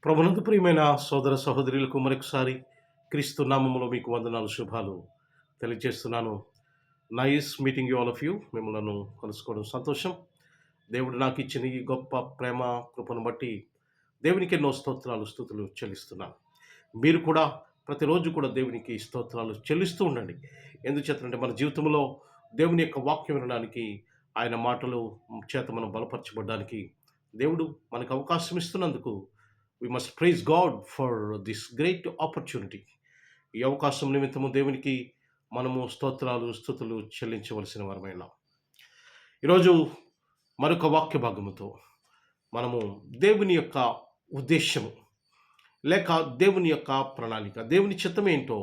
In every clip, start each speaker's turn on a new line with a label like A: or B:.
A: ప్రభునందు ప్రియమైన సోదర సహోదరులకు మరొకసారి క్రీస్తు నామములో మీకు వందనాలు శుభాలు తెలియజేస్తున్నాను. Nice meeting you all of you. మిమ్మల్ని కలుసుకోవడం సంతోషం. దేవుడు నాకు ఇచ్చిన ఈ గొప్ప ప్రేమ కృపను బట్టి దేవునికి ఎన్నో స్తోత్రాలు స్తుతులు చెల్లిస్తున్నాను. మీరు కూడా ప్రతిరోజు కూడా దేవునికి స్తోత్రాలు చెల్లిస్తూ ఉండండి. ఎందుచేతంటే మన జీవితంలో దేవుని యొక్క వాక్యం వినడానికి, ఆయన మాటలు చేత మనం బలపరచబడడానికి దేవుడు మనకు అవకాశం ఇస్తున్నందుకు we must praise God for this great opportunity. ఈ అవకాశం నిమిత్తము దేవునికి మనము స్తోత్రాలు స్తుతులు చెల్లించవలసిన వారమైన ఈరోజు మరొక వాక్య భాగముతో మనము దేవుని యొక్క ఉద్దేశము లేక దేవుని యొక్క ప్రణాళిక, దేవుని చిత్తం ఏంటో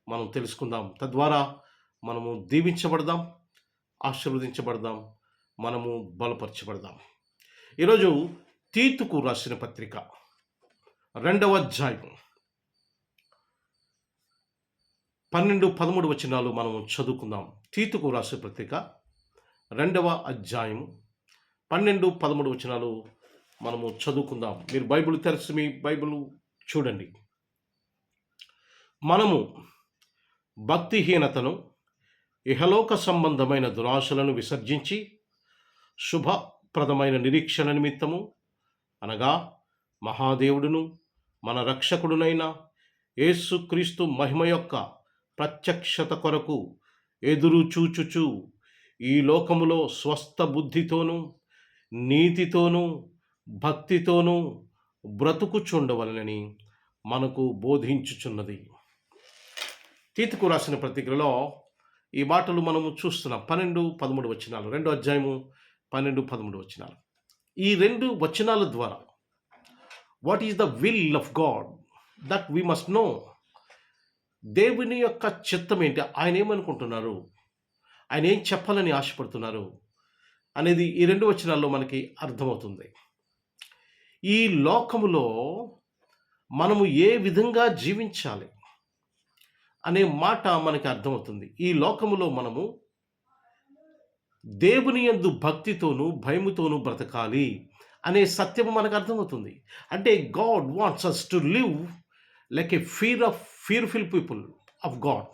A: మనం తెలుసుకుందాం. తద్వారా మనము దీవించబడదాం, ఆశీర్వదించబడదాం, మనము బలపరచబడదాం. ఈరోజు తీతుకు రాసిన పత్రిక 2వ అధ్యాయం 12-13 వచనాలు మనము చదువుకుందాం. తీతుకు రాసిన పత్రిక 2వ అధ్యాయం 12-13 వచనాలు మనము చదువుకుందాం. మీరు బైబిల్ తెరిచి మీ బైబిల్ చూడండి. మనము భక్తిహీనతను, ఇహలోక సంబంధమైన దురాశలను విసర్జించి శుభప్రదమైన నిరీక్షణ నిమిత్తము, అనగా మహాదేవుడును మన రక్షకుడునైన యేసుక్రీస్తు మహిమ యొక్క ప్రత్యక్షత కొరకు ఎదురు చూచుచు ఈ లోకములో స్వస్థ బుద్ధితోనూ నీతితోనూ భక్తితోనూ బ్రతుకుచుండవలనని మనకు బోధించుచున్నది. తీతుకు రాసిన పత్రికలో ఈ మాటలు మనము చూస్తున్నాం. 12-13 వచనాలు, 2వ అధ్యాయము 12-13 వచనాలు. ఈ 2 వచనాల ద్వారా what is the will of God that we must know. దేవుని యొక్క చిత్తం ఏంటి, ఆయన ఏమనుకుంటున్నారు, ఆయన ఏం చెప్పాలని ఆశపడుతున్నారు అనేది ఈ 2 వచనాల్లో మనకి అర్థమవుతుంది. ఈ లోకములో మనము ఏ విధంగా జీవించాలి అనే మాట మనకి అర్థమవుతుంది. ఈ లోకములో మనము దేవుని యందు భక్తితోనూ భయముతోనూ బ్రతకాలి అనే సత్యము మనకు అర్థమవుతుంది. అంటే God wants us to live like a fearful people of God.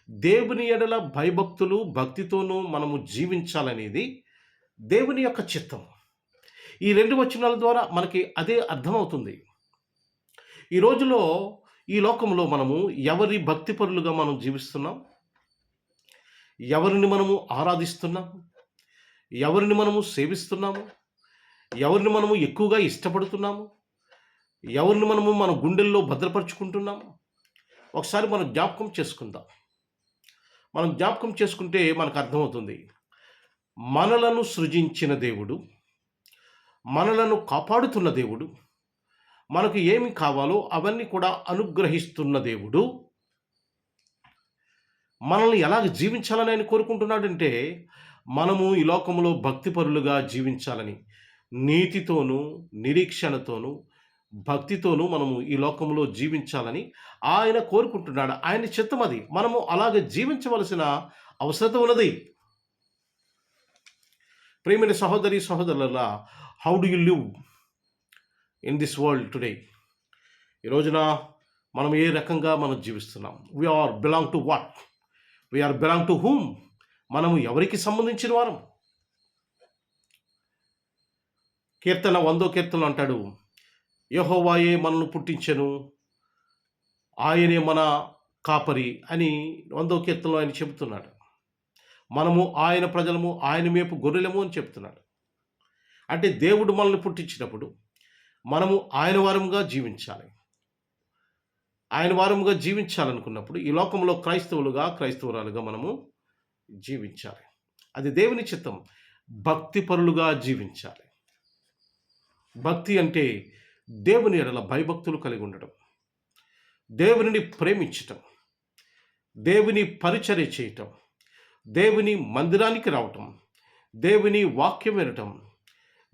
A: దేవుని ఎడల భయభక్తులు భక్తితోనూ మనము జీవించాలనేది దేవుని యొక్క చిత్తం. ఈ 2 వచనాల ద్వారా మనకి అదే అర్థమవుతుంది. ఈ రోజులో ఈ లోకంలో మనము ఎవరి భక్తిపరులుగా మనం జీవిస్తున్నాం, ఎవరిని మనము ఆరాధిస్తున్నాం, ఎవరిని మనము సేవిస్తున్నాము, ఎవరిని మనము ఎక్కువగా ఇష్టపడుతున్నాము, ఎవరిని మనము మన గుండెల్లో భద్రపరుచుకుంటున్నాము, ఒకసారి మనం జ్ఞాపకం చేసుకుందాం. మనం జ్ఞాపకం చేసుకుంటే మనకు అర్థమవుతుంది. మనలను సృజించిన దేవుడు, మనలను కాపాడుతున్న దేవుడు, మనకు ఏమి కావాలో అవన్నీ కూడా అనుగ్రహిస్తున్న దేవుడు మనల్ని ఎలాగ జీవించాలని ఆయన కోరుకుంటున్నాడంటే, మనము ఈ లోకంలో భక్తిపరులుగా జీవించాలని, నీతితోనూ నిరీక్షణతోనూ భక్తితోనూ మనము ఈ లోకంలో జీవించాలని ఆయన కోరుకుంటున్నాడు. ఆయన చిత్తం అది. మనము అలాగే జీవించవలసిన అవసరం ఉన్నది. ప్రియమైన సహోదరి సహోదరులారా, how do you live in this world today? ఈ రోజున మనం ఏ రకంగా మనం జీవిస్తున్నాం? We are belong to what? We are belong to whom? మనము ఎవరికి సంబంధించిన వారం? కీర్తన 100వ కీర్తనలో అంటాడు, యెహోవాయే మనల్ని పుట్టించెను, ఆయనే మన కాపరి అని 100వ కీర్తనలో ఆయన చెబుతున్నాడు. మనము ఆయన ప్రజలము, ఆయన మేపు గొర్రెలము అని చెప్తున్నాడు. అంటే దేవుడు మనల్ని పుట్టించినప్పుడు మనము ఆయన వారముగా జీవించాలి. ఆయన వారముగా జీవించాలనుకున్నప్పుడు ఈ లోకంలో క్రైస్తవురాలుగా మనము జీవించాలి. అది దేవుని చిత్తం. భక్తిపరులుగా జీవించాలి. భక్తి అంటే దేవుని ఎడల భయభక్తులు కలిగి ఉండటం, దేవునిని ప్రేమించటం, దేవుని పరిచర్య చేయటం, దేవుని మందిరానికి రావటం, దేవుని వాక్యం వినటం,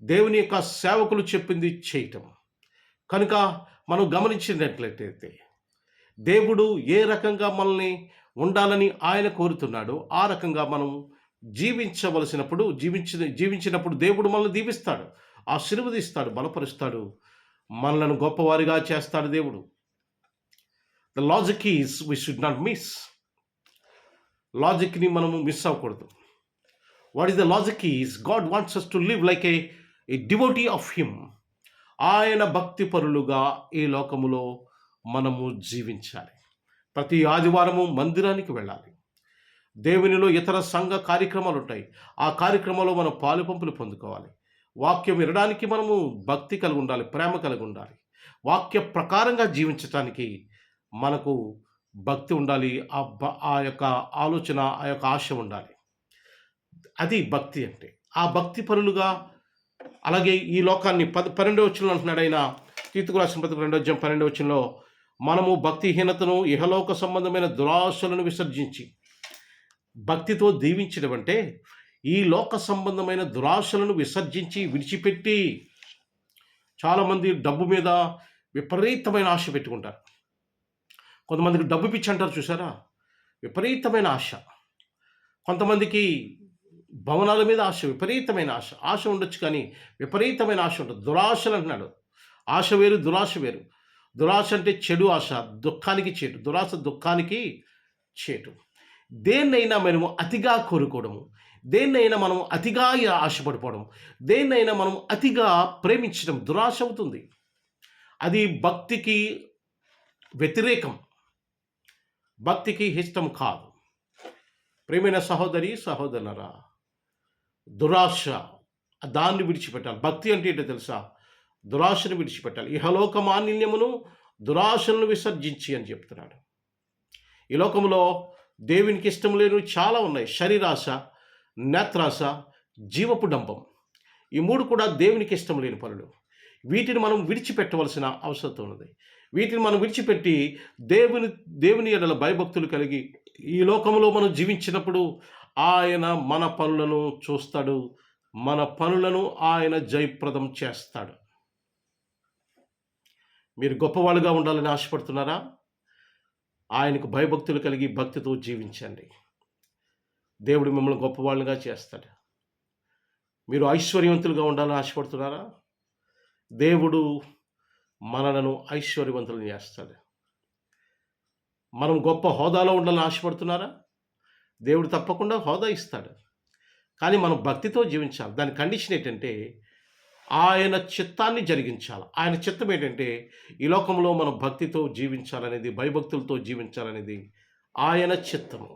A: దేవుని యొక్క సేవకులు చెప్పింది చేయటం. కనుక మనం గమనించినట్లయితే దేవుడు ఏ రకంగా మనల్ని ఉండాలని ఆయన కోరుతున్నాడో ఆ రకంగా మనం జీవించినప్పుడు దేవుడు మనల్ని దీవిస్తాడు, ఆశీర్వదిస్తాడు, బలపరుస్తాడు, మనలను గొప్పవారిగా చేస్తాడు దేవుడు. The logic is we should not miss. లాజిక్ని మనము మిస్ అవ్వకూడదు. What is the logic is God wants us to live like a devotee of him. ఆయన భక్తి పరులుగా ఈ లోకములో మనము జీవించాలి. ప్రతి ఆదివారము మందిరానికి వెళ్ళాలి. దేవునిలో ఇతర సంఘ కార్యక్రమాలు ఉంటాయి. ఆ కార్యక్రమంలో మనం పాలు పంపులు పొందుకోవాలి. వాక్యం వినడానికి మనము భక్తి కలిగి ఉండాలి, ప్రేమ కలిగి ఉండాలి. వాక్య ప్రకారంగా జీవించటానికి మనకు భక్తి ఉండాలి. ఆ యొక్క ఆలోచన, ఆ యొక్క ఆశ ఉండాలి. అది భక్తి అంటే. ఆ భక్తి పరులుగా అలాగే ఈ లోకాన్ని 12వ వచనంలో అంటున్నాడు ఆయన, తీతుకు రాసిన పత్రిక 2వ అధ్యాయం 12వ వచనంలో, మనము భక్తిహీనతను, ఇహలోక సంబంధమైన దురాశలను విసర్జించి, భక్తితో దీవించడం అంటే ఈ లోక సంబంధమైన దురాశలను విసర్జించి విడిచిపెట్టి. చాలామంది డబ్బు మీద విపరీతమైన ఆశ పెట్టుకుంటారు. కొంతమందికి డబ్బు పిచ్చి అంటారు చూసారా, విపరీతమైన ఆశ. కొంతమందికి భవనాల మీద ఆశ, విపరీతమైన ఆశ. ఆశ ఉండొచ్చు కానీ విపరీతమైన ఆశ ఉంటుంది. దురాశలు అంటున్నాడు. ఆశ వేరు, దురాశ వేరు. దురాశ అంటే చెడు ఆశ, దుఃఖానికి చేటు. దురాశ దుఃఖానికి చేటు. దేన్నైనా మనము అతిగా కోరుకోవడము, దేన్నైనా మనం అతిగా ఆశపడిపోవడం, దేన్నైనా మనం అతిగా ప్రేమించడం దురాశ అవుతుంది. అది భక్తికి వ్యతిరేకం, భక్తికి ఇష్టం కాదు. ప్రేమైన సహోదరి సహోదరులరా, దురాశ దాన్ని విడిచిపెట్టాలి. భక్తి అంటే ఏంటో తెలుసా? దురాశను విడిచిపెట్టాలి. ఇహలోక మాలిన్యమును, దురాశలను విసర్జించి అని చెప్తున్నాడు. ఈ లోకంలో దేవునికి ఇష్టం లేనివి చాలా ఉన్నాయి. శరీరాశ, నేత్రాశ, జీవపు డంబం. ఈ మూడు కూడా దేవునికి ఇష్టం లేని పనులు. వీటిని మనం విడిచిపెట్టవలసిన అవసరం ఉన్నది. వీటిని మనం విడిచిపెట్టి దేవుని ఎడల భయభక్తులు కలిగి ఈ లోకంలో మనం జీవించినప్పుడు ఆయన మన పనులను చూస్తాడు, మన పనులను ఆయన జయప్రదం చేస్తాడు. మీరు గొప్పవాళ్ళుగా ఉండాలని ఆశపడుతున్నారా? ఆయనకు భయభక్తులు కలిగి భక్తితో జీవించండి. దేవుడు మిమ్మల్ని గొప్పవాళ్ళుగా చేస్తాడు. మీరు ఐశ్వర్యవంతులుగా ఉండాలని ఆశపడుతున్నారా? దేవుడు మనలను ఐశ్వర్యవంతులను చేస్తాడు. మనం గొప్ప హోదాలో ఉండాలని ఆశపడుతున్నారా? దేవుడు తప్పకుండా హోదా ఇస్తాడు. కానీ మనం భక్తితో జీవించాలి. దాని కండిషన్ ఏంటంటే ఆయన చిత్తాన్ని జరిగించాలి. ఆయన చిత్తం ఏంటంటే ఈ లోకంలో మనం భక్తితో జీవించాలనేది, భయభక్తులతో జీవించాలనేది ఆయన చిత్తము.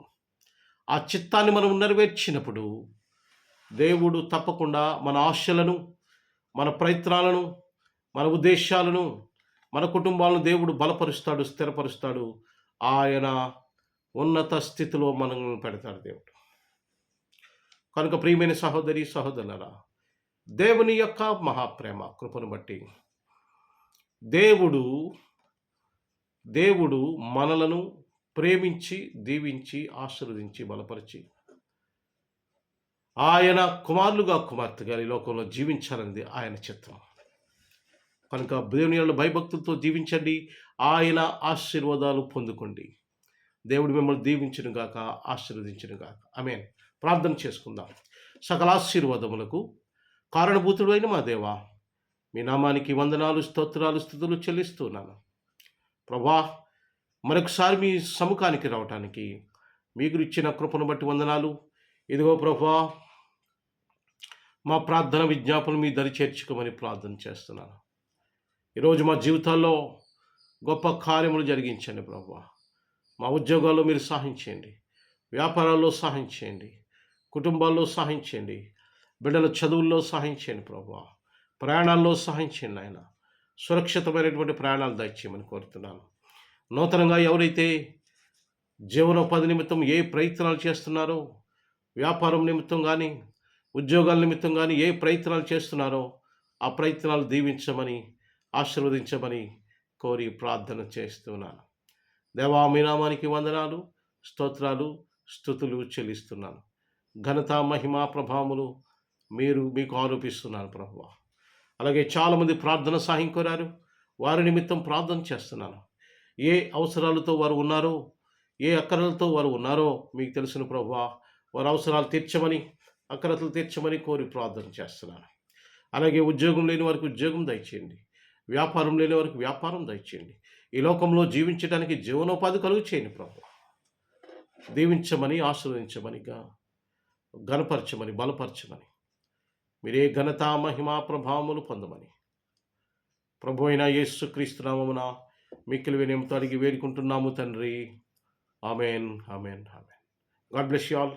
A: ఆ చిత్తాన్ని మనం నెరవేర్చినప్పుడు దేవుడు తప్పకుండా మన ఆశలను, మన ప్రయత్నాలను, మన ఉద్దేశాలను, మన కుటుంబాలను దేవుడు బలపరుస్తాడు, స్థిరపరుస్తాడు. ఆయన ఉన్నత స్థితిలో మనల్ని పెడతాడు దేవుడు. కనుక ప్రియమైన సహోదరి సహోదరులారా, దేవుని యొక్క మహాప్రేమ కృపను బట్టి దేవుడు మనలను ప్రేమించి, దీవించి, ఆశీర్వదించి, బలపరిచి ఆయన కుమారులుగా, కుమార్తెగా ఈ లోకంలో జీవించాలనేది ఆయన చిత్తం. కనుక దేవుని యందు భయభక్తులతో జీవించండి, ఆయన ఆశీర్వాదాలు పొందుకోండి. దేవుడు మిమ్మల్ని దీవించును గాక, ఆశీర్వదించును గాక. ఆమేన్. ప్రార్థన చేసుకుందాం. సకల ఆశీర్వాదములకు కారణభూతుడైన మా దేవా, మీ నామానికి వందనాలు, స్తోత్రాలు, స్తుతులు చెల్లిస్తున్నాను. ప్రభా, మరొకసారి మీ సముఖానికి రావటానికి మీకు ఇచ్చిన కృపను బట్టి వందనాలు. ఇదిగో ప్రభా, మా ప్రార్థన విజ్ఞాపనలు మీ దరి చేర్చుకోమని ప్రార్థన చేస్తున్నాను. ఈరోజు మా జీవితాల్లో గొప్ప కార్యములు జరిగించండి ప్రభా. మా ఉద్యోగాల్లో మీరు సహాయం చేయండి, వ్యాపారాల్లో సహాయం చేయండి, కుటుంబాల్లో సహాయం చేయండి, బిడ్డల చదువుల్లో సహాయం చేయండి ప్రభా. ప్రయాణాల్లో సహాయం చేయండి ఆయన. సురక్షితమైనటువంటి ప్రయాణాలు దయచేయమని కోరుతున్నాను. నూతనంగా ఎవరైతే జీవనోపాధి నిమిత్తం ఏ ప్రయత్నాలు చేస్తున్నారో, వ్యాపారం నిమిత్తం కానీ, ఉద్యోగాల నిమిత్తం కానీ ఏ ప్రయత్నాలు చేస్తున్నారో ఆ ప్రయత్నాలు దీవించమని, ఆశీర్వదించమని కోరి ప్రార్థన చేస్తున్నాను. దేవా, మీ నామానికి వందనాలు, స్తోత్రాలు, స్తుతులు చెల్లిస్తున్నాను. ఘనత, మహిమ, ప్రభావములు మీకు ఆరోపిస్తున్నాను ప్రభువా. అలాగే చాలామంది ప్రార్థన సహాయం కోరారు, వారి నిమిత్తం ప్రార్థన చేస్తున్నాను. ఏ అవసరాలతో వారు ఉన్నారో, ఏ అక్కరలతో వారు ఉన్నారో మీకు తెలిసిన ప్రభువా, వారి అవసరాలు తీర్చమని, అక్కరతలు తీర్చమని కోరి ప్రార్థన చేస్తున్నాను. అలాగే ఉద్యోగం లేని వారికి ఉద్యోగం దయచేయండి, వ్యాపారం లేని వారికి వ్యాపారం దయచేయండి. ఈ లోకంలో జీవించడానికి జీవనోపాధి కలుగు చేయండి ప్రభు. దీవించమని, ఆశీర్వదించమని, ఘనపరచమని, బలపరచమని, మీరే ఘనత, మహిమ, ప్రభావములు పొందమని ప్రభు అయిన యేసుక్రీస్తు నామమున మిక్కిలి వినయంతో అడిగి వేడుకుంటున్నాము తండ్రి. Amen, amen, amen. God bless you all.